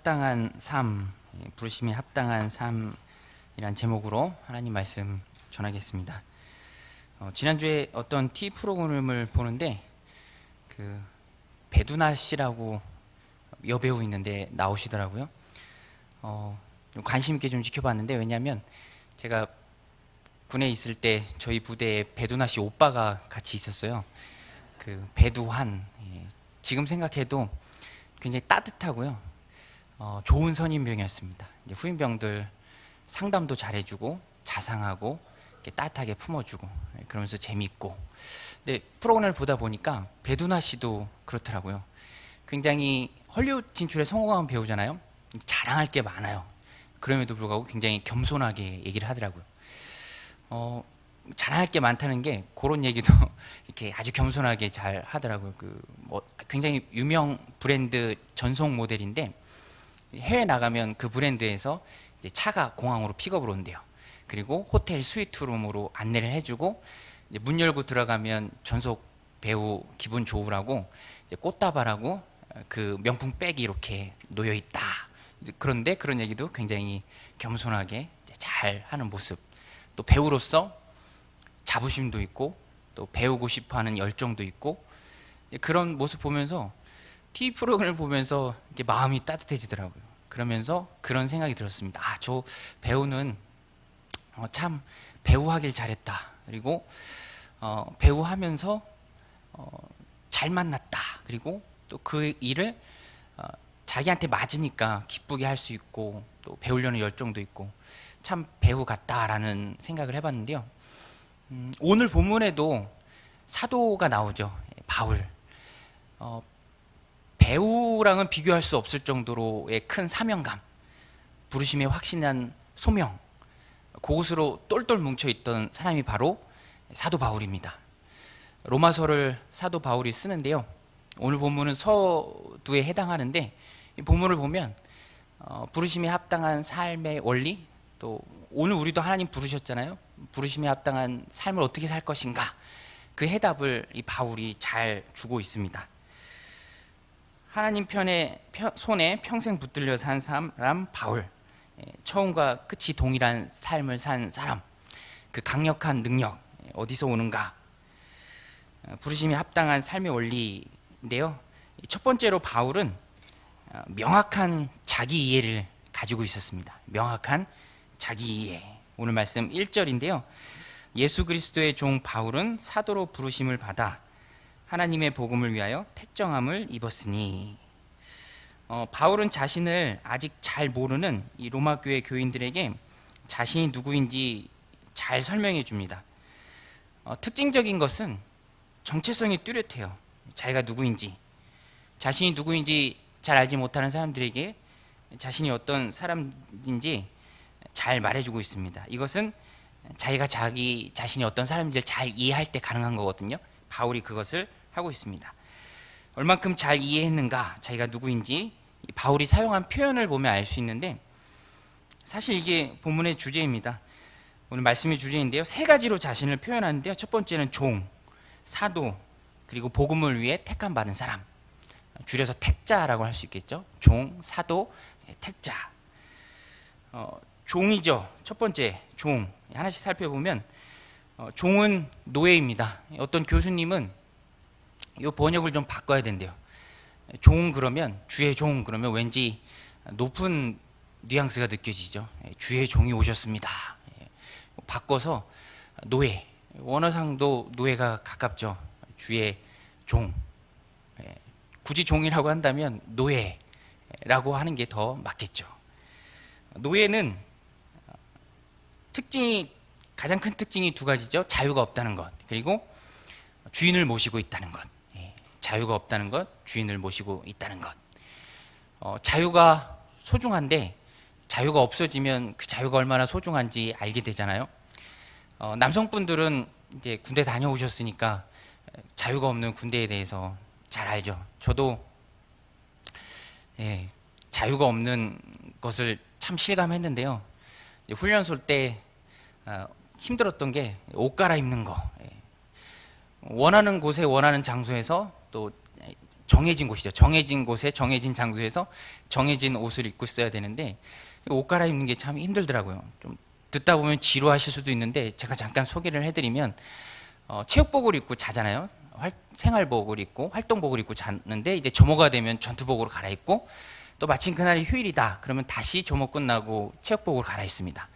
합당한 삶, 부르심에 합당한 삶이란 제목으로 하나님 말씀 전하겠습니다. 지난주에 어떤 TV 프로그램을 보는데 그 배두나 씨라고 여배우 있는데 나오시더라고요. 좀 관심 있게 좀 지켜봤는데, 왜냐하면 제가 군에 있을 때 저희 부대에 배두나 씨 오빠가 같이 있었어요. 그 배두환. 지금 생각해도 굉장히 따뜻하고요. 좋은 선임병이었습니다. 이제 후임병들 상담도 잘해주고 자상하고 이렇게 따뜻하게 품어주고 그러면서 재밌고. 근데 프로그램을 보다 보니까 배두나 씨도 그렇더라고요. 굉장히 헐리우드 진출에 성공한 배우잖아요. 자랑할 게 많아요. 그럼에도 불구하고 굉장히 겸손하게 얘기를 하더라고요. 자랑할 게 많다는 게 그런 얘기도 이렇게 아주 겸손하게 잘 하더라고요. 굉장히 유명 브랜드 전속 모델인데 해외 나가면 그 브랜드에서 이제 차가 공항으로 픽업을 온대요. 그리고 호텔 스위트룸으로 안내를 해주고, 이제 문 열고 들어가면 전속 배우 기분 좋으라고 이제 꽃다발하고 그 명품 백이 이렇게 놓여 있다. 그런데 그런 얘기도 굉장히 겸손하게 잘 하는 모습. 또 배우로서 자부심도 있고 또 배우고 싶어하는 열정도 있고, 그런 모습 보면서 TV 프로그램을 보면서 이렇게 마음이 따뜻해지더라고요. 그러면서 그런 생각이 들었습니다. 저 배우는 참 배우하길 잘했다. 그리고 배우하면서 잘 만났다. 그리고 또 그 일을 자기한테 맞으니까 기쁘게 할 수 있고 또 배우려는 열정도 있고 참 배우 같다라는 생각을 해봤는데요. 오늘 본문에도 사도가 나오죠. 바울. 배우랑은 비교할 수 없을 정도로의 큰 사명감, 부르심에 확신한 소명, 그곳으로 똘똘 뭉쳐있던 사람이 바로 사도 바울입니다. 로마서를 사도 바울이 쓰는데요. 오늘 본문은 서두에 해당하는데, 이 본문을 보면 부르심에 합당한 삶의 원리, 또 오늘 우리도 하나님 부르셨잖아요. 부르심에 합당한 삶을 어떻게 살 것인가, 그 해답을 이 바울이 잘 주고 있습니다. 하나님 손에 평생 붙들려 산 사람 바울, 처음과 끝이 동일한 삶을 산 사람, 그 강력한 능력 어디서 오는가? 부르심에 합당한 삶의 원리인데요. 첫 번째로 바울은 명확한 자기 이해를 가지고 있었습니다. 명확한 자기 이해. 오늘 말씀 1절인데요. 예수 그리스도의 종 바울은 사도로 부르심을 받아 하나님의 복음을 위하여 택정함을 입었으니. 바울은 자신을 아직 잘 모르는 이 로마 교회 교인들에게 자신이 누구인지 잘 설명해 줍니다. 특징적인 것은 정체성이 뚜렷해요. 자기가 누구인지, 자신이 누구인지 잘 알지 못하는 사람들에게 자신이 어떤 사람인지 잘 말해주고 있습니다. 이것은 자기가 자기 자신이 어떤 사람인지를 잘 이해할 때 가능한 거거든요. 바울이 그것을 하고 있습니다. 얼만큼 잘 이해했는가, 자기가 누구인지 바울이 사용한 표현을 보면 알 수 있는데, 사실 이게 본문의 주제입니다. 오늘 말씀의 주제인데요. 세 가지로 자신을 표현하는데요. 첫 번째는 종, 사도, 그리고 복음을 위해 택함 받은 사람, 줄여서 택자라고 할 수 있겠죠. 종, 사도, 택자. 종이죠. 첫 번째 종, 하나씩 살펴보면 종은 노예입니다. 어떤 교수님은 이 번역을 좀 바꿔야 된대요. 종 그러면, 주의 종 그러면 왠지 높은 뉘앙스가 느껴지죠. 주의 종이 오셨습니다. 바꿔서 노예, 원어상도 노예가 가깝죠. 주의 종. 굳이 종이라고 한다면 노예라고 하는 게 더 맞겠죠. 노예는 가장 큰 특징이 두 가지죠. 자유가 없다는 것, 그리고 주인을 모시고 있다는 것. 자유가 없다는 것, 주인을 모시고 있다는 것. 자유가 소중한데 자유가 없어지면 그 자유가 얼마나 소중한지 알게 되잖아요. 남성분들은 이제 군대 다녀오셨으니까 자유가 없는 군대에 대해서 잘 알죠. 저도 자유가 없는 것을 참 실감했는데요. 훈련소 때 힘들었던 게 옷 갈아입는 거. 원하는 곳에 원하는 장소에서 또 정해진 곳이죠. 정해진 곳에 정해진 장소에서 정해진 옷을 입고 있어야 되는데 옷 갈아입는 게 참 힘들더라고요. 좀 듣다 보면 지루하실 수도 있는데 제가 잠깐 소개를 해드리면 체육복을 입고 자잖아요. 생활복을 입고 활동복을 입고 자는데 이제 점호가 되면 전투복으로 갈아입고 또 마침 그날이 휴일이다 그러면 다시 점호 끝나고 체육복으로 갈아입습니다.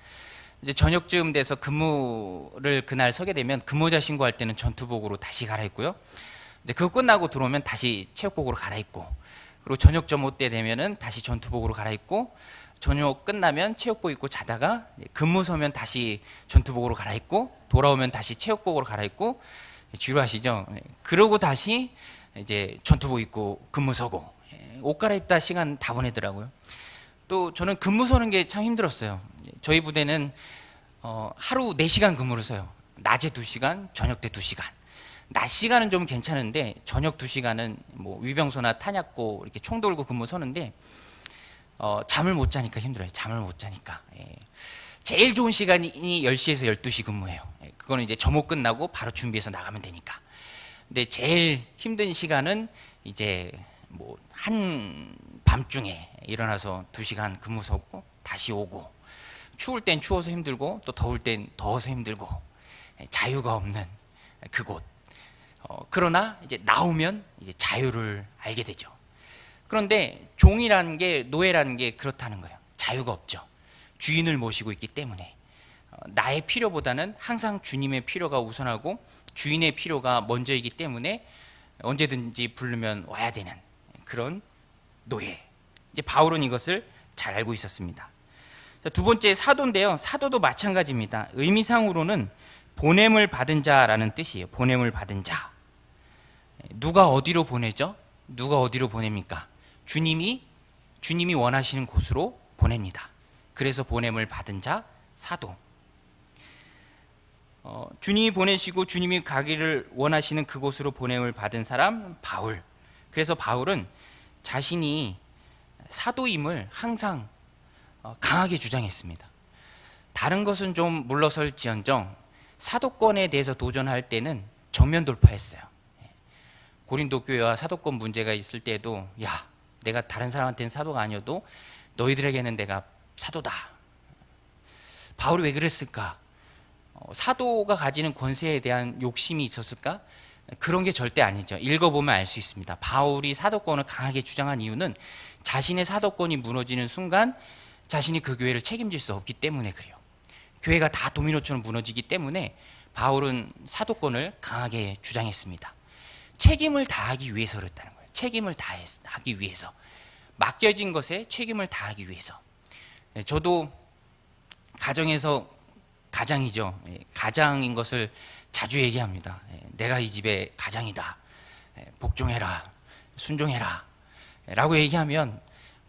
이제 저녁쯤 돼서 근무를 그날 서게 되면 근무자 신고할 때는 전투복으로 다시 갈아입고요. 이제 그거 끝나고 들어오면 다시 체육복으로 갈아입고 그리고 저녁 점호 때 되면은 다시 전투복으로 갈아입고 저녁 끝나면 체육복 입고 자다가 근무 서면 다시 전투복으로 갈아입고 돌아오면 다시 체육복으로 갈아입고 지루하시죠? 그러고 다시 이제 전투복 입고 근무 서고 옷 갈아입다 시간 다 보내더라고요. 또 저는 근무 서는 게 참 힘들었어요. 저희 부대는 하루 4시간 근무를 서요. 낮에 2시간, 저녁 때 2시간. 낮 시간은 좀 괜찮은데 저녁 2시간은 뭐 위병소나 탄약고 이렇게 총 돌고 근무 서는데 잠을 못 자니까 힘들어요. 잠을 못 자니까. 제일 좋은 시간이 10시에서 12시 근무예요. 그거는 이제 점호 끝나고 바로 준비해서 나가면 되니까. 근데 제일 힘든 시간은 이제 뭐 한 밤중에 일어나서 2시간 근무 서고 다시 오고 추울 땐 추워서 힘들고 또 더울 땐 더워서 힘들고 자유가 없는 그곳. 그러나 이제 나오면 이제 자유를 알게 되죠. 그런데 종이라는 게 노예라는 게 그렇다는 거예요. 자유가 없죠. 주인을 모시고 있기 때문에 나의 필요보다는 항상 주님의 필요가 우선하고 주인의 필요가 먼저이기 때문에 언제든지 부르면 와야 되는 그런 노예. 이제 바울은 이것을 잘 알고 있었습니다. 두 번째 사도인데요. 사도도 마찬가지입니다. 의미상으로는 보냄을 받은 자라는 뜻이에요. 보냄을 받은 자. 누가 어디로 보내죠? 누가 어디로 보냅니까? 주님이 원하시는 곳으로 보냅니다. 그래서 보냄을 받은 자 사도. 주님이 보내시고 주님이 가기를 원하시는 그곳으로 보냄을 받은 사람 바울. 그래서 바울은 자신이 사도임을 항상 강하게 주장했습니다. 다른 것은 좀 물러설지언정 사도권에 대해서 도전할 때는 정면 돌파했어요. 고린도 교회와 사도권 문제가 있을 때도 야, 내가 다른 사람한테는 사도가 아니어도 너희들에게는 내가 사도다. 바울이 왜 그랬을까? 사도가 가지는 권세에 대한 욕심이 있었을까? 그런 게 절대 아니죠. 읽어보면 알 수 있습니다. 바울이 사도권을 강하게 주장한 이유는 자신의 사도권이 무너지는 순간 자신이 그 교회를 책임질 수 없기 때문에 그래요. 교회가 다 도미노처럼 무너지기 때문에 바울은 사도권을 강하게 주장했습니다. 책임을 다하기 위해서 그랬다는 거예요. 책임을 다하기 위해서. 맡겨진 것에 책임을 다하기 위해서. 저도 가정에서 가장이죠. 가장인 것을 자주 얘기합니다. 내가 이 집의 가장이다. 복종해라. 순종해라. 라고 얘기하면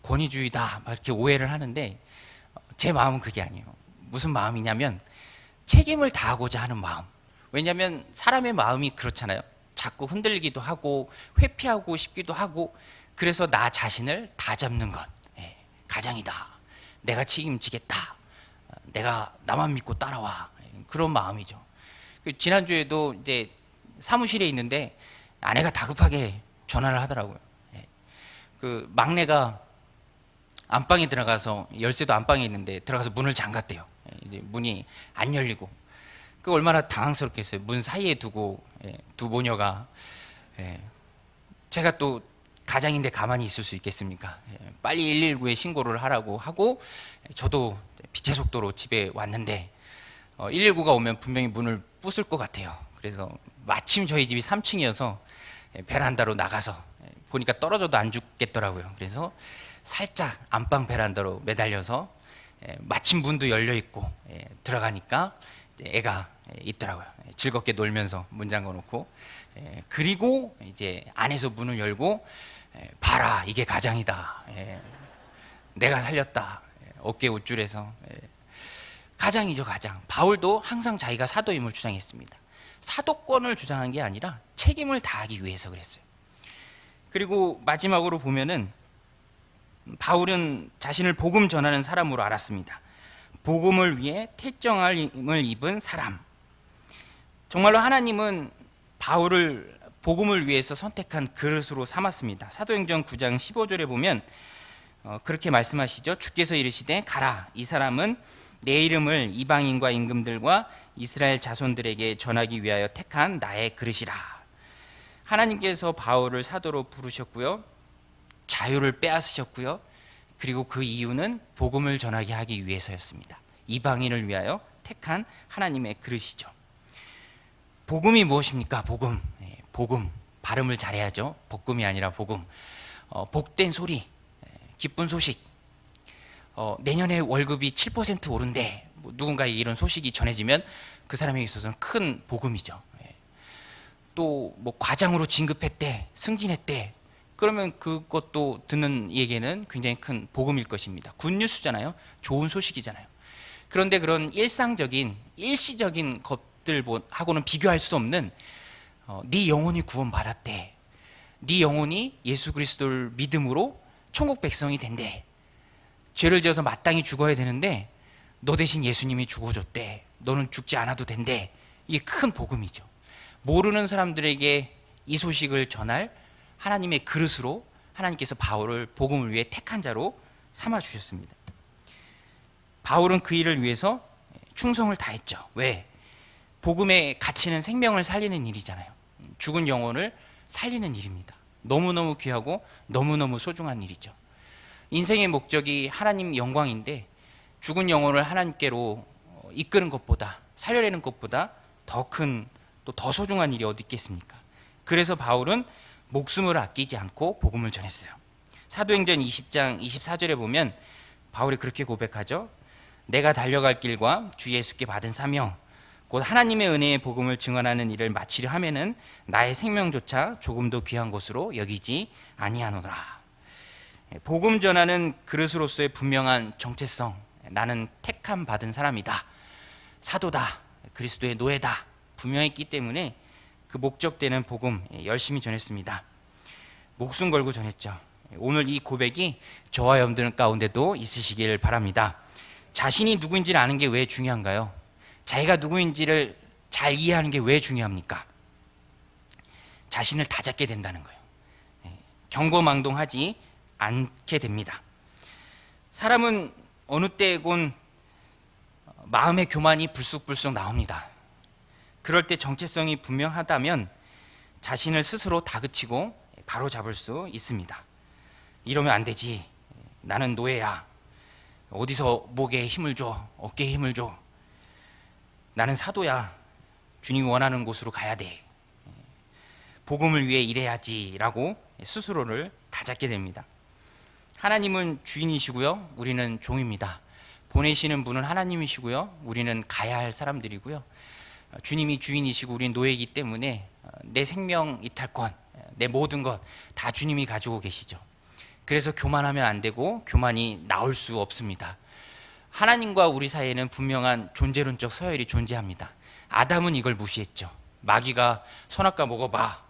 권위주의다. 막 이렇게 오해를 하는데 제 마음은 그게 아니에요. 무슨 마음이냐면 책임을 다하고자 하는 마음. 왜냐하면 사람의 마음이 그렇잖아요. 자꾸 흔들기도 하고 회피하고 싶기도 하고 그래서 나 자신을 다 잡는 것. 가장이다. 내가 책임지겠다. 내가 나만 믿고 따라와. 그런 마음이죠. 지난주에도 이제 사무실에 있는데 아내가 다급하게 전화를 하더라고요. 그 막내가 안방에 들어가서 열쇠도 안방에 있는데 들어가서 문을 잠갔대요. 이제 문이 안 열리고 그 얼마나 당황스럽겠어요. 문 사이에 두고 두 모녀가 제가 또 가장인데 가만히 있을 수 있겠습니까? 빨리 119에 신고를 하라고 하고 저도 빛의 속도로 집에 왔는데 119가 오면 분명히 문을 부술 것 같아요. 그래서 마침 저희 집이 3층이어서 베란다로 나가서 보니까 떨어져도 안 죽겠더라고요. 그래서 살짝 안방 베란다로 매달려서 마침 문도 열려 있고 들어가니까 애가 있더라고요. 즐겁게 놀면서 문 잠궈 놓고 그리고 이제 안에서 문을 열고 봐라 이게 가장이다. 내가 살렸다. 어깨 우쭐해서 가장이죠, 가장. 바울도 항상 자기가 사도임을 주장했습니다. 사도권을 주장한 게 아니라 책임을 다하기 위해서 그랬어요. 그리고 마지막으로 보면은 바울은 자신을 복음 전하는 사람으로 알았습니다. 복음을 위해 택정함을 입은 사람. 정말로 하나님은 바울을 복음을 위해서 선택한 그릇으로 삼았습니다. 사도행전 9장 15절에 보면 그렇게 말씀하시죠. 주께서 이르시되 가라, 이 사람은 내 이름을 이방인과 임금들과 이스라엘 자손들에게 전하기 위하여 택한 나의 그릇이라. 하나님께서 바울을 사도로 부르셨고요, 자유를 빼앗으셨고요, 그리고 그 이유는 복음을 전하게 하기 위해서였습니다. 이방인을 위하여 택한 하나님의 그릇이죠. 복음이 무엇입니까? 복음. 복음. 발음을 잘해야죠. 복음이 아니라 복음. 복된 소리, 기쁜 소식. 내년에 월급이 7% 오른대. 누군가에게 이런 소식이 전해지면 그 사람에게 있어서는 큰 복음이죠. 또 뭐 과장으로 진급했대, 승진했대. 그러면 그것도 듣는 이에게는 굉장히 큰 복음일 것입니다. 굿뉴스잖아요. 좋은 소식이잖아요. 그런데 그런 일상적인, 일시적인 것들하고는 비교할 수 없는 네 영혼이 구원받았대, 네 영혼이 예수 그리스도를 믿음으로 천국 백성이 된대, 죄를 지어서 마땅히 죽어야 되는데 너 대신 예수님이 죽어줬대, 너는 죽지 않아도 된대. 이게 큰 복음이죠. 모르는 사람들에게 이 소식을 전할 하나님의 그릇으로 하나님께서 바울을 복음을 위해 택한 자로 삼아주셨습니다. 바울은 그 일을 위해서 충성을 다했죠. 왜? 복음의 가치는 생명을 살리는 일이잖아요. 죽은 영혼을 살리는 일입니다. 너무너무 귀하고 너무너무 소중한 일이죠. 인생의 목적이 하나님 영광인데 죽은 영혼을 하나님께로 이끄는 것보다, 살려내는 것보다 더 큰, 또 더 소중한 일이 어디 있겠습니까? 그래서 바울은 목숨을 아끼지 않고 복음을 전했어요. 사도행전 20장 24절에 보면 바울이 그렇게 고백하죠. 내가 달려갈 길과 주 예수께 받은 사명, 곧 하나님의 은혜의 복음을 증언하는 일을 마치려 하면은 나의 생명조차 조금도 귀한 것으로 여기지 아니하노라. 복음 전하는 그릇으로서의 분명한 정체성, 나는 택함 받은 사람이다, 사도다, 그리스도의 노예다, 분명했기 때문에 그 목적되는 복음 열심히 전했습니다. 목숨 걸고 전했죠. 오늘 이 고백이 저와 여러분들 가운데도 있으시길 바랍니다. 자신이 누구인지를 아는 게 왜 중요한가요? 자기가 누구인지를 잘 이해하는 게 왜 중요합니까? 자신을 다잡게 된다는 거예요. 경거망동하지 않게 됩니다. 사람은 어느 때곤 마음의 교만이 불쑥불쑥 나옵니다. 그럴 때 정체성이 분명하다면 자신을 스스로 다그치고 바로 잡을 수 있습니다. 이러면 안 되지. 나는 노예야. 어디서 목에 힘을 줘, 어깨에 힘을 줘. 나는 사도야. 주님이 원하는 곳으로 가야 돼. 복음을 위해 일해야지 라고 스스로를 다잡게 됩니다. 하나님은 주인이시고요, 우리는 종입니다. 보내시는 분은 하나님이시고요, 우리는 가야 할 사람들이고요. 주님이 주인이시고 우리는 노예이기 때문에 내 생명 이탈권, 내 모든 것 다 주님이 가지고 계시죠. 그래서 교만하면 안 되고 교만이 나올 수 없습니다. 하나님과 우리 사이에는 분명한 존재론적 서열이 존재합니다. 아담은 이걸 무시했죠. 마귀가 선악과 먹어봐.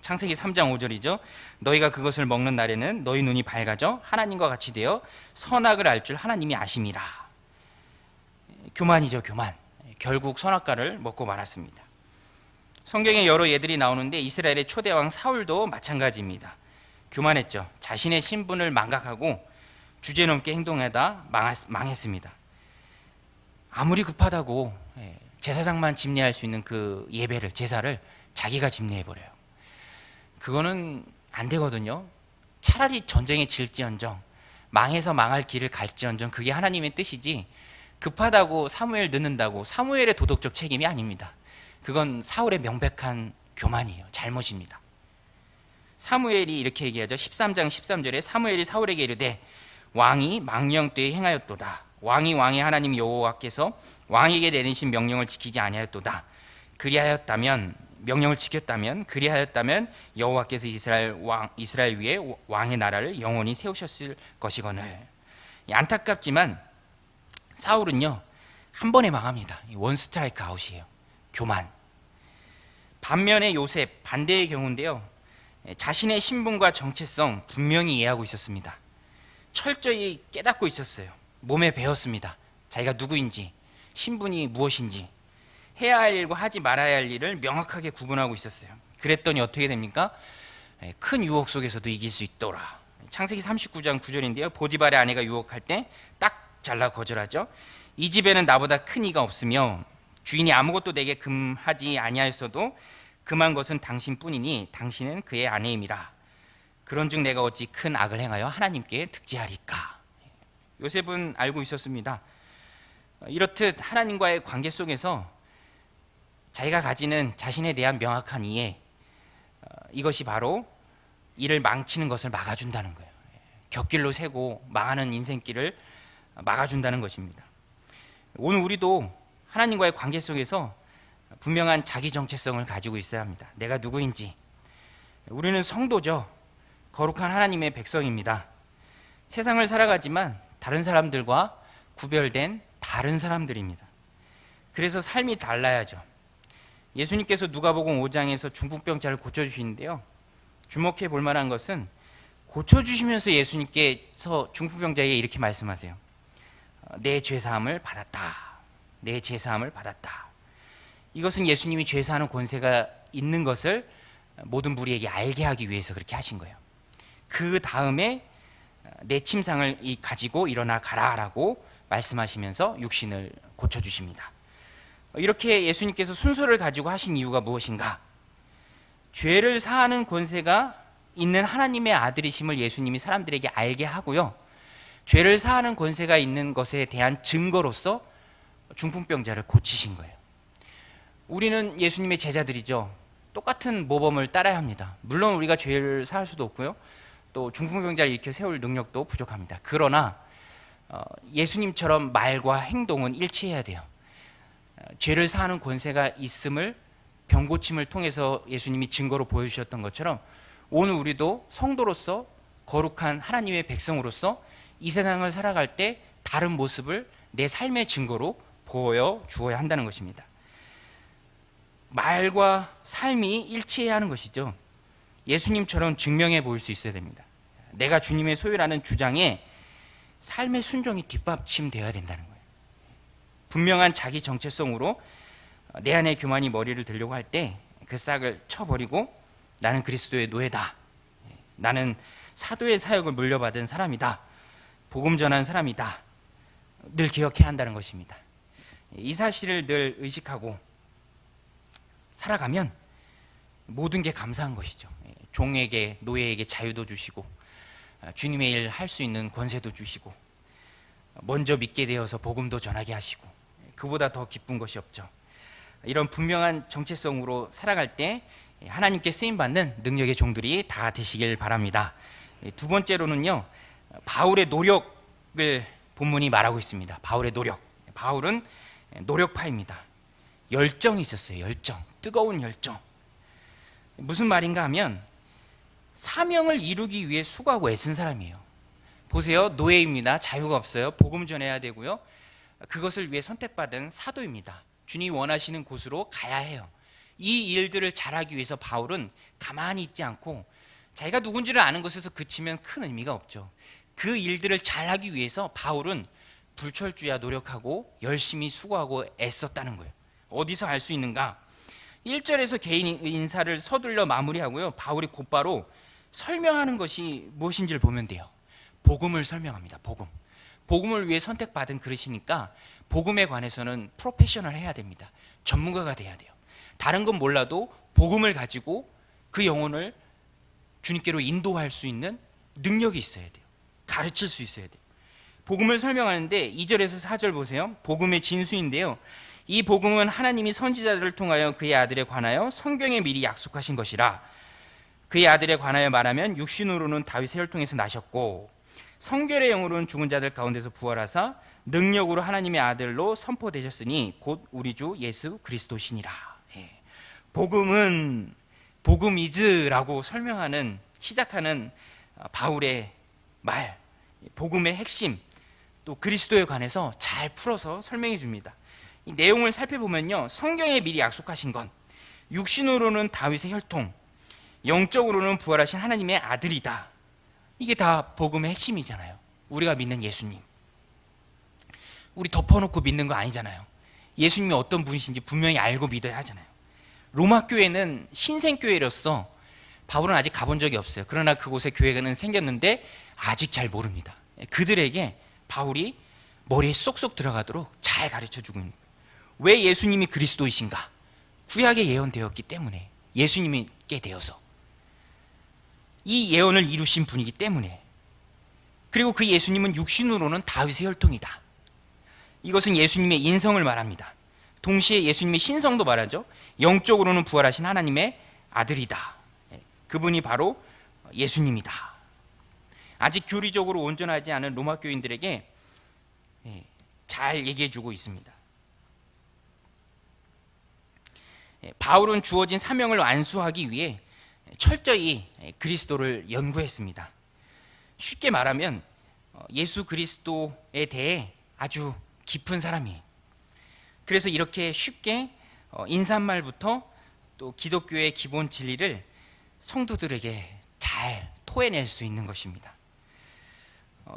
창세기 3장 5절이죠. 너희가 그것을 먹는 날에는 너희 눈이 밝아져 하나님과 같이 되어 선악을 알 줄 하나님이 아심이라. 교만이죠, 교만. 결국 선악과를 먹고 말았습니다. 성경에 여러 예들이 나오는데 이스라엘의 초대왕 사울도 마찬가지입니다. 교만했죠. 자신의 신분을 망각하고 주제넘게 행동하다 망했습니다. 아무리 급하다고 제사장만 집례할 수 있는 그 예배를, 제사를 자기가 집례해버려요. 그거는 안 되거든요. 차라리 전쟁에 질지언정, 망해서 망할 길을 갈지언정, 그게 하나님의 뜻이지, 급하다고 사무엘 늦는다고 사무엘의 도덕적 책임이 아닙니다. 그건 사울의 명백한 교만이에요. 잘못입니다. 사무엘이 이렇게 얘기하죠. 13장 13절에 사무엘이 사울에게 이르되 왕이 망령 때에 행하였도다. 왕이 왕의 하나님 여호와께서 왕에게 내리신 명령을 지키지 아니하였도다. 그리하였다면, 명령을 지켰다면, 그리하였다면 여호와께서 이스라엘 위에 왕의 나라를 영원히 세우셨을 것이거늘. 안타깝지만 사울은요, 한 번에 망합니다. 원 스트라이크 아웃이에요. 교만. 반면에 요셉, 반대의 경우인데요, 자신의 신분과 정체성 분명히 이해하고 있었습니다. 철저히 깨닫고 있었어요. 몸에 배웠습니다. 자기가 누구인지, 신분이 무엇인지, 해야 할 일과 하지 말아야 할 일을 명확하게 구분하고 있었어요. 그랬더니 어떻게 됩니까? 큰 유혹 속에서도 이길 수 있더라. 창세기 39장 9절인데요. 보디발의 아내가 유혹할 때 딱 잘라 거절하죠. 이 집에는 나보다 큰 이가 없으며 주인이 아무것도 내게 금하지 아니하였어도 금한 것은 당신뿐이니 당신은 그의 아내임이라. 그런즉 내가 어찌 큰 악을 행하여 하나님께 득지하리까. 요셉은 알고 있었습니다. 이렇듯 하나님과의 관계 속에서 자기가 가지는 자신에 대한 명확한 이해, 이것이 바로 이를 망치는 것을 막아준다는 거예요. 곁길로 새고 망하는 인생길을 막아준다는 것입니다. 오늘 우리도 하나님과의 관계 속에서 분명한 자기 정체성을 가지고 있어야 합니다. 내가 누구인지. 우리는 성도죠. 거룩한 하나님의 백성입니다. 세상을 살아가지만 다른 사람들과 구별된 다른 사람들입니다. 그래서 삶이 달라야죠. 예수님께서 누가복음 5장에서 중풍병자를 고쳐주시는데요. 주목해 볼 만한 것은 고쳐주시면서 예수님께서 중풍병자에게 이렇게 말씀하세요. 내 죄사함을 받았다. 내 죄사함을 받았다. 이것은 예수님이 죄사하는 권세가 있는 것을 모든 무리에게 알게 하기 위해서 그렇게 하신 거예요. 그 다음에 내 침상을 가지고 일어나 가라라고 말씀하시면서 육신을 고쳐주십니다. 이렇게 예수님께서 순서를 가지고 하신 이유가 무엇인가? 죄를 사하는 권세가 있는 하나님의 아들이심을 예수님이 사람들에게 알게 하고요. 죄를 사하는 권세가 있는 것에 대한 증거로서 중풍병자를 고치신 거예요. 우리는 예수님의 제자들이죠. 똑같은 모범을 따라야 합니다. 물론 우리가 죄를 사할 수도 없고요. 또 중풍병자를 일으켜 세울 능력도 부족합니다. 그러나 예수님처럼 말과 행동은 일치해야 돼요. 죄를 사하는 권세가 있음을 병고침을 통해서 예수님이 증거로 보여주셨던 것처럼 오늘 우리도 성도로서 거룩한 하나님의 백성으로서 이 세상을 살아갈 때 다른 모습을 내 삶의 증거로 보여주어야 한다는 것입니다. 말과 삶이 일치해야 하는 것이죠. 예수님처럼 증명해 보일 수 있어야 됩니다. 내가 주님의 소유라는 주장에 삶의 순종이 뒷받침되어야 된다는 거예요. 분명한 자기 정체성으로 내 안의 교만이 머리를 들려고 할 때 그 싹을 쳐버리고 나는 그리스도의 노예다. 나는 사도의 사역을 물려받은 사람이다. 복음 전한 사람이다. 늘 기억해야 한다는 것입니다. 이 사실을 늘 의식하고 살아가면 모든 게 감사한 것이죠. 종에게 노예에게 자유도 주시고 주님의 일 할 수 있는 권세도 주시고 먼저 믿게 되어서 복음도 전하게 하시고 그보다 더 기쁜 것이 없죠. 이런 분명한 정체성으로 살아갈 때 하나님께 쓰임받는 능력의 종들이 다 되시길 바랍니다. 두 번째로는요, 바울의 노력을 본문이 말하고 있습니다. 바울의 노력. 바울은 노력파입니다. 열정이 있었어요. 열정. 뜨거운 열정. 무슨 말인가 하면 사명을 이루기 위해 수고하고 애쓴 사람이에요. 보세요. 노예입니다. 자유가 없어요. 복음 전해야 되고요. 그것을 위해 선택받은 사도입니다. 주님이 원하시는 곳으로 가야 해요. 이 일들을 잘하기 위해서 바울은 가만히 있지 않고 자기가 누군지를 아는 것에서 그치면 큰 의미가 없죠. 그 일들을 잘하기 위해서 바울은 불철주야 노력하고 열심히 수고하고 애썼다는 거예요. 어디서 알 수 있는가? 1절에서 개인 인사를 서둘러 마무리하고요. 바울이 곧바로 설명하는 것이 무엇인지를 보면 돼요. 복음을 설명합니다. 복음을 위해 선택받은 그릇이니까 복음에 관해서는 프로페셔널 해야 됩니다. 전문가가 돼야 돼요. 다른 건 몰라도 복음을 가지고 그 영혼을 주님께로 인도할 수 있는 능력이 있어야 돼요. 가르칠 수 있어야 돼요. 복음을 설명하는데 2절에서 4절 보세요. 복음의 진수인데요. 이 복음은 하나님이 선지자들을 통하여 그의 아들에 관하여 성경에 미리 약속하신 것이라. 그의 아들에 관하여 말하면 육신으로는 다윗의 혈통에서 나셨고 성결의 영으로는 죽은 자들 가운데서 부활하사 능력으로 하나님의 아들로 선포되셨으니 곧 우리 주 예수 그리스도시니라. 복음은 복음이즈라고 설명하는 시작하는 바울의 말, 복음의 핵심, 또 그리스도에 관해서 잘 풀어서 설명해 줍니다. 이 내용을 살펴보면요, 성경에 미리 약속하신 건 육신으로는 다윗의 혈통, 영적으로는 부활하신 하나님의 아들이다. 이게 다 복음의 핵심이잖아요. 우리가 믿는 예수님. 우리 덮어놓고 믿는 거 아니잖아요. 예수님이 어떤 분이신지 분명히 알고 믿어야 하잖아요. 로마 교회는 신생교회로서 바울은 아직 가본 적이 없어요. 그러나 그곳에 교회는 생겼는데 아직 잘 모릅니다. 그들에게 바울이 머리에 쏙쏙 들어가도록 잘 가르쳐주고 있는 거예요. 왜 예수님이 그리스도이신가? 구약에 예언되었기 때문에, 예수님께 되어서 이 예언을 이루신 분이기 때문에, 그리고 그 예수님은 육신으로는 다윗의 혈통이다. 이것은 예수님의 인성을 말합니다. 동시에 예수님의 신성도 말하죠. 영적으로는 부활하신 하나님의 아들이다. 그분이 바로 예수님이다. 아직 교리적으로 온전하지 않은 로마 교인들에게 잘 얘기해주고 있습니다. 바울은 주어진 사명을 완수하기 위해 철저히 그리스도를 연구했습니다. 쉽게 말하면 예수 그리스도에 대해 아주 깊은 사람이에요. 그래서 이렇게 쉽게 인사말부터 또 기독교의 기본 진리를 성도들에게 잘 토해낼 수 있는 것입니다.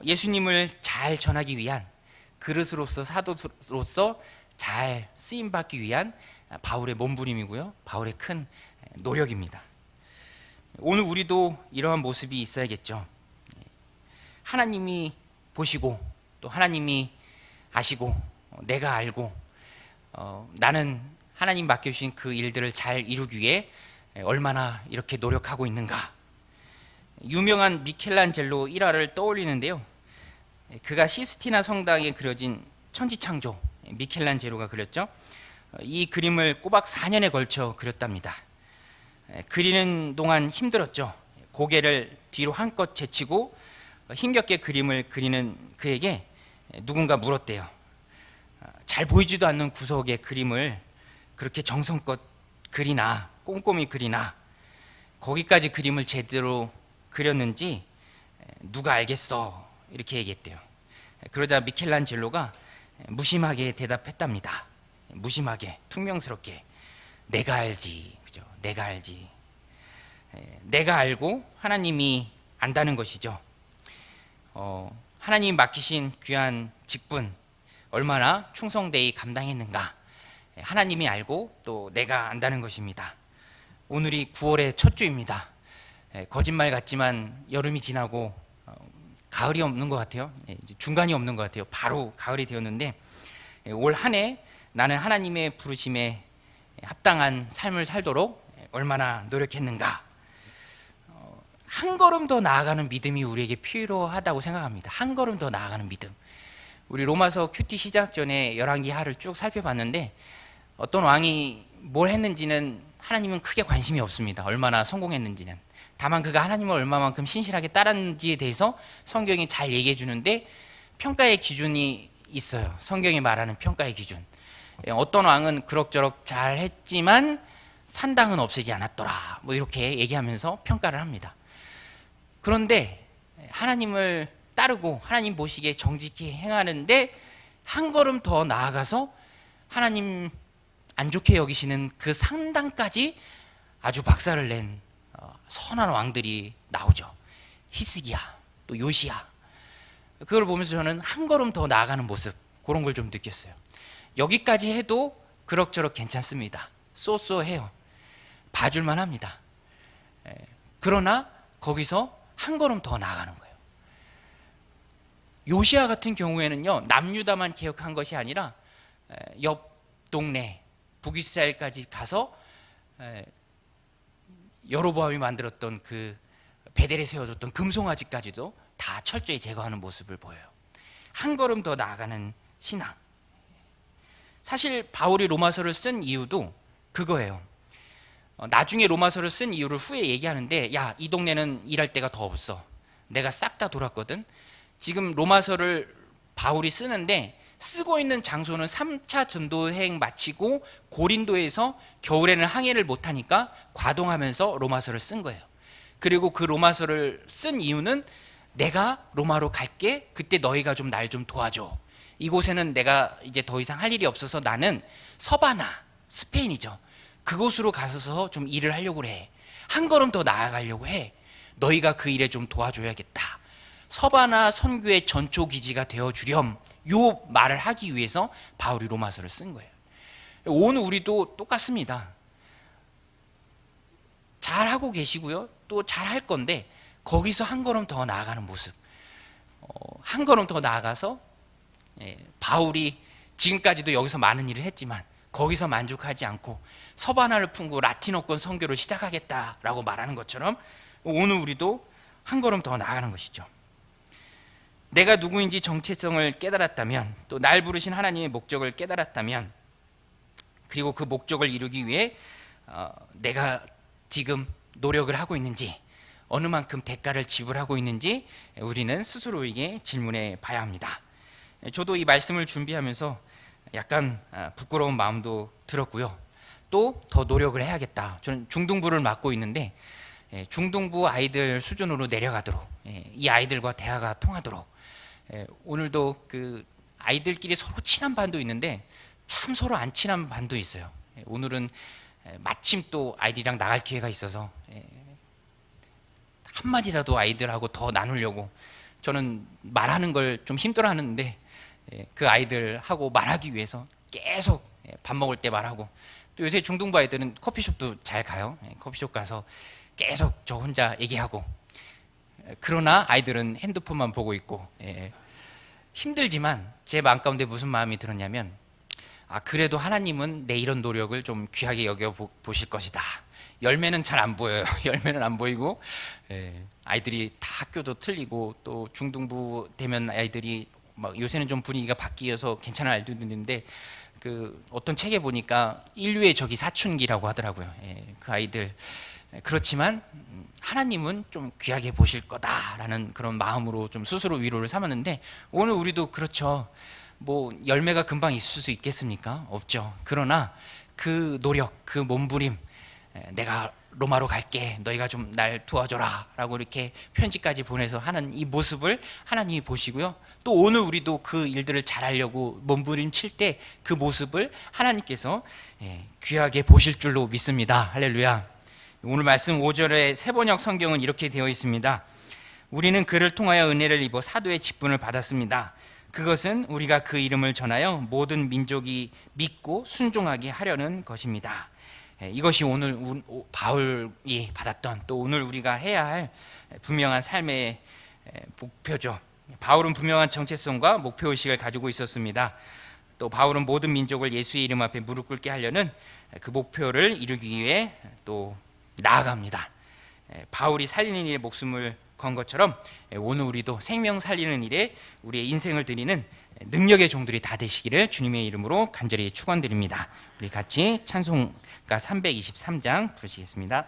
예수님을 잘 전하기 위한 그릇으로서, 사도로서 잘 쓰임받기 위한 바울의 몸부림이고요, 바울의 큰 노력입니다. 오늘 우리도 이러한 모습이 있어야겠죠. 하나님이 보시고 또 하나님이 아시고 내가 알고 나는 하나님 맡겨주신 그 일들을 잘 이루기 위해 얼마나 이렇게 노력하고 있는가. 유명한 미켈란젤로 일화를 떠올리는데요, 그가 시스티나 성당에 그려진 천지창조, 미켈란젤로가 그렸죠. 이 그림을 꼬박 4년에 걸쳐 그렸답니다. 그리는 동안 힘들었죠. 고개를 뒤로 한껏 제치고 힘겹게 그림을 그리는 그에게 누군가 물었대요. 잘 보이지도 않는 구석의 그림을 그렇게 정성껏 그리나, 꼼꼼히 그리나, 거기까지 그림을 제대로 그렸는지 누가 알겠어, 이렇게 얘기했대요. 그러자 미켈란젤로가 무심하게 대답했답니다. 무심하게, 퉁명스럽게. 내가 알지. 그죠? 내가 알지. 내가 알고 하나님이 안다는 것이죠. 하나님이 맡기신 귀한 직분 얼마나 충성되이 감당했는가, 하나님이 알고 또 내가 안다는 것입니다. 오늘이 9월의 첫 주입니다. 거짓말 같지만 여름이 지나고 가을이 없는 것 같아요. 중간이 없는 것 같아요. 바로 가을이 되었는데, 올 한 해 나는 하나님의 부르심에 합당한 삶을 살도록 얼마나 노력했는가. 한 걸음 더 나아가는 믿음이 우리에게 필요하다고 생각합니다. 한 걸음 더 나아가는 믿음. 우리 로마서 큐티 시작 전에 열왕기 하를 쭉 살펴봤는데, 어떤 왕이 뭘 했는지는 하나님은 크게 관심이 없습니다. 얼마나 성공했는지는. 다만 그가 하나님을 얼마만큼 신실하게 따랐는지에 대해서 성경이 잘 얘기해 주는데, 평가의 기준이 있어요. 성경이 말하는 평가의 기준. 어떤 왕은 그럭저럭 잘 했지만 산당은 없애지 않았더라, 뭐 이렇게 얘기하면서 평가를 합니다. 그런데 하나님을 따르고 하나님 보시기에 정직히 행하는데 한 걸음 더 나아가서 하나님 안 좋게 여기시는 그 상당까지 아주 박살을 낸 선한 왕들이 나오죠. 히스기야, 또 요시야. 그걸 보면서 저는 한 걸음 더 나아가는 모습, 그런 걸 좀 느꼈어요. 여기까지 해도 그럭저럭 괜찮습니다. 쏘쏘해요. 봐줄만 합니다. 그러나 거기서 한 걸음 더 나아가는 거예요. 요시야 같은 경우에는요, 남유다만 개혁한 것이 아니라 옆 동네 북이스라엘까지 가서 여로보암이 만들었던 그 베델에 세워졌던 금송아지까지도 다 철저히 제거하는 모습을 보여요. 한 걸음 더 나아가는 신앙. 사실 바울이 로마서를 쓴 이유도 그거예요. 나중에 로마서를 쓴 이유를 후에 얘기하는데, 야, 이 동네는 일할 데가 더 없어. 내가 싹 다 돌았거든. 지금 로마서를 바울이 쓰는데 쓰고 있는 장소는 3차 전도여행 마치고 고린도에서 겨울에는 항해를 못하니까 과동하면서 로마서를 쓴 거예요. 그리고 그 로마서를 쓴 이유는 내가 로마로 갈게. 그때 너희가 좀 날 좀 도와줘. 이곳에는 내가 이제 더 이상 할 일이 없어서 나는 서바나, 스페인이죠. 그곳으로 가서 좀 일을 하려고 해. 한 걸음 더 나아가려고 해. 너희가 그 일에 좀 도와줘야겠다. 서바나 선교의 전초기지가 되어주렴. 요 말을 하기 위해서 바울이 로마서를 쓴 거예요. 오늘 우리도 똑같습니다. 잘 하고 계시고요. 또 잘 할 건데 거기서 한 걸음 더 나아가는 모습. 한 걸음 더 나아가서 바울이 지금까지도 여기서 많은 일을 했지만 거기서 만족하지 않고 서바나를 품고 라틴어권 선교를 시작하겠다라고 말하는 것처럼 오늘 우리도 한 걸음 더 나아가는 것이죠. 내가 누구인지 정체성을 깨달았다면, 또 날 부르신 하나님의 목적을 깨달았다면, 그리고 그 목적을 이루기 위해 내가 지금 노력을 하고 있는지, 어느 만큼 대가를 지불하고 있는지 우리는 스스로에게 질문해 봐야 합니다. 저도 이 말씀을 준비하면서 약간 부끄러운 마음도 들었고요. 또 더 노력을 해야겠다. 저는 중등부를 맡고 있는데 중등부 아이들 수준으로 내려가도록, 이 아이들과 대화가 통하도록, 오늘도 그 아이들끼리 서로 친한 반도 있는데 참 서로 안 친한 반도 있어요. 오늘은 마침 또 아이들이랑 나갈 기회가 있어서 한마디라도 아이들하고 더 나누려고, 저는 말하는 걸 좀 힘들어하는데 그 아이들하고 말하기 위해서 계속 밥 먹을 때 말하고, 또 요새 중등부 아이들은 커피숍도 잘 가요. 커피숍 가서 계속 저 혼자 얘기하고, 그러나 아이들은 핸드폰만 보고 있고, 힘들지만 제 마음 가운데 무슨 마음이 들었냐면, 그래도 하나님은 내 이런 노력을 좀 귀하게 여겨 보실 것이다. 열매는 잘 안 보여요. 열매는 안 보이고, 아이들이 다 학교도 틀리고, 또 중등부 되면 아이들이 막 요새는 좀 분위기가 바뀌어서 괜찮은 아이들도 있는데, 그 어떤 책에 보니까 인류의 적이 사춘기라고 하더라고요. 그 아이들. 그렇지만 하나님은 좀 귀하게 보실 거다라는 그런 마음으로 좀 스스로 위로를 삼았는데, 오늘 우리도 그렇죠. 뭐 열매가 금방 있을 수 있겠습니까? 없죠. 그러나 그 노력, 그 몸부림, 내가 로마로 갈게, 너희가 좀 날 도와줘라 라고 이렇게 편지까지 보내서 하는 이 모습을 하나님이 보시고요. 또 오늘 우리도 그 일들을 잘하려고 몸부림칠 때 그 모습을 하나님께서 귀하게 보실 줄로 믿습니다. 할렐루야. 오늘 말씀 5절의 세번역 성경은 이렇게 되어 있습니다. 우리는 그를 통하여 은혜를 입어 사도의 직분을 받았습니다. 그것은 우리가 그 이름을 전하여 모든 민족이 믿고 순종하게 하려는 것입니다. 이것이 오늘 바울이 받았던, 또 오늘 우리가 해야 할 분명한 삶의 목표죠. 바울은 분명한 정체성과 목표의식을 가지고 있었습니다. 또 바울은 모든 민족을 예수의 이름 앞에 무릎 꿇게 하려는 그 목표를 이루기 위해 또 나아갑니다. 바울이 살리는 일에 목숨을 건 것처럼 오늘 우리도 생명 살리는 일에 우리의 인생을 드리는 능력의 종들이 다 되시기를 주님의 이름으로 간절히 축원드립니다. 우리 같이 찬송가 323장 부르시겠습니다.